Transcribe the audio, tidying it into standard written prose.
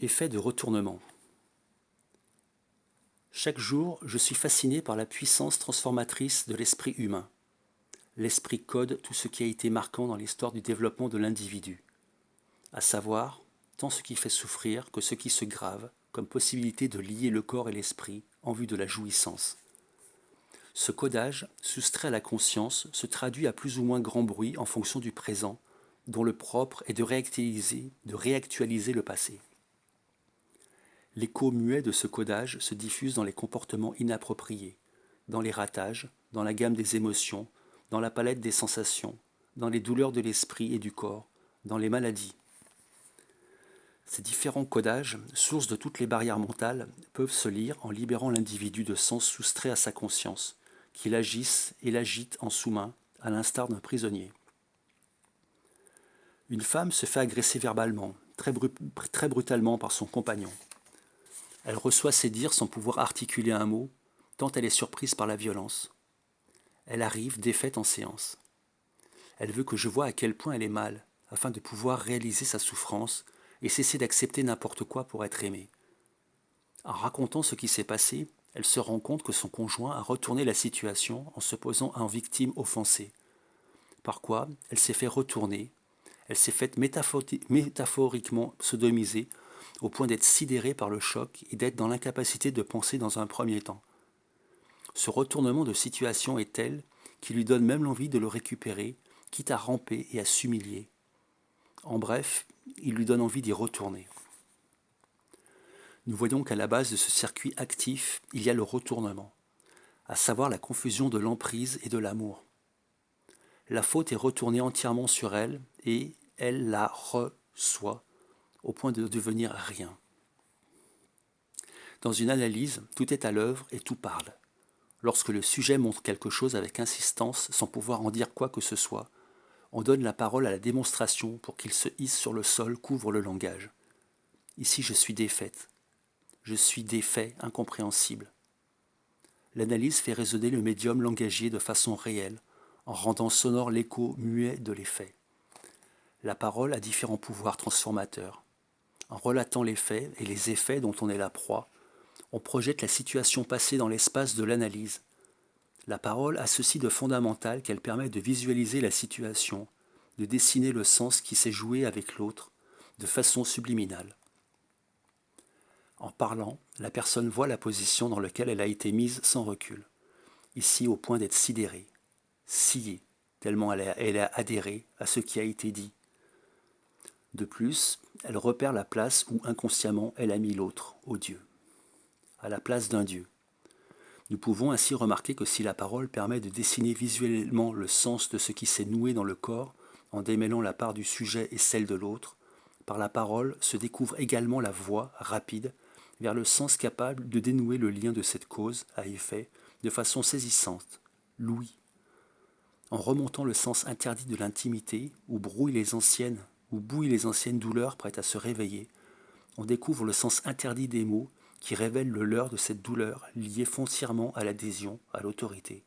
Effet de retournement. Chaque jour, je suis fasciné par la puissance transformatrice de l'esprit humain. L'esprit code tout ce qui a été marquant dans l'histoire du développement de l'individu, à savoir tant ce qui fait souffrir que ce qui se grave comme possibilité de lier le corps et l'esprit en vue de la jouissance. Ce codage, soustrait à la conscience, se traduit à plus ou moins grand bruit en fonction du présent, dont le propre est de réactualiser le passé. L'écho muet de ce codage se diffuse dans les comportements inappropriés, dans les ratages, dans la gamme des émotions, dans la palette des sensations, dans les douleurs de l'esprit et du corps, dans les maladies. Ces différents codages, source de toutes les barrières mentales, peuvent se lire en libérant l'individu de sens soustraits à sa conscience, qui l'agissent et l'agitent en sous-main, à l'instar d'un prisonnier. Une femme se fait agresser verbalement, très brutalement par son compagnon. Elle reçoit ses dires sans pouvoir articuler un mot, tant elle est surprise par la violence. Elle arrive défaite en séance. Elle veut que je voie à quel point elle est mal, afin de pouvoir réaliser sa souffrance et cesser d'accepter n'importe quoi pour être aimée. En racontant ce qui s'est passé, elle se rend compte que son conjoint a retourné la situation en se posant en victime offensée. Par quoi elle s'est fait retourner, elle s'est faite métaphoriquement sodomiser au point d'être sidérée par le choc et d'être dans l'incapacité de penser dans un premier temps. Ce retournement de situation est tel qu'il lui donne même l'envie de le récupérer, quitte à ramper et à s'humilier. En bref, il lui donne envie d'y retourner. Nous voyons qu'à la base de ce circuit actif, il y a le retournement, à savoir la confusion de l'emprise et de l'amour. La faute est retournée entièrement sur elle et elle la reçoit au point de devenir rien. Dans une analyse, tout est à l'œuvre et tout parle. Lorsque le sujet montre quelque chose avec insistance sans pouvoir en dire quoi que ce soit, on donne la parole à la démonstration pour qu'il se hisse sur le sol, couvre le langage. Ici, je suis défaite. Je suis défait, incompréhensible. L'analyse fait résonner le médium langagier de façon réelle, en rendant sonore l'écho muet de l'effet. La parole a différents pouvoirs transformateurs. En relatant les faits et les effets dont on est la proie, on projette la situation passée dans l'espace de l'analyse. La parole a ceci de fondamental qu'elle permet de visualiser la situation, de dessiner le sens qui s'est joué avec l'autre, de façon subliminale. En parlant, la personne voit la position dans laquelle elle a été mise sans recul, ici au point d'être sidérée, sciée, tellement elle a adhéré à ce qui a été dit. De plus, elle repère la place où inconsciemment elle a mis l'autre, au Dieu, à la place d'un Dieu. Nous pouvons ainsi remarquer que si la parole permet de dessiner visuellement le sens de ce qui s'est noué dans le corps, en démêlant la part du sujet et celle de l'autre, par la parole se découvre également la voie rapide vers le sens capable de dénouer le lien de cette cause à effet de façon saisissante, l'ouïe. En remontant le sens interdit de l'intimité, où bouillent les anciennes douleurs prêtes à se réveiller, on découvre le sens interdit des mots qui révèlent le leurre de cette douleur liée foncièrement à l'adhésion, à l'autorité.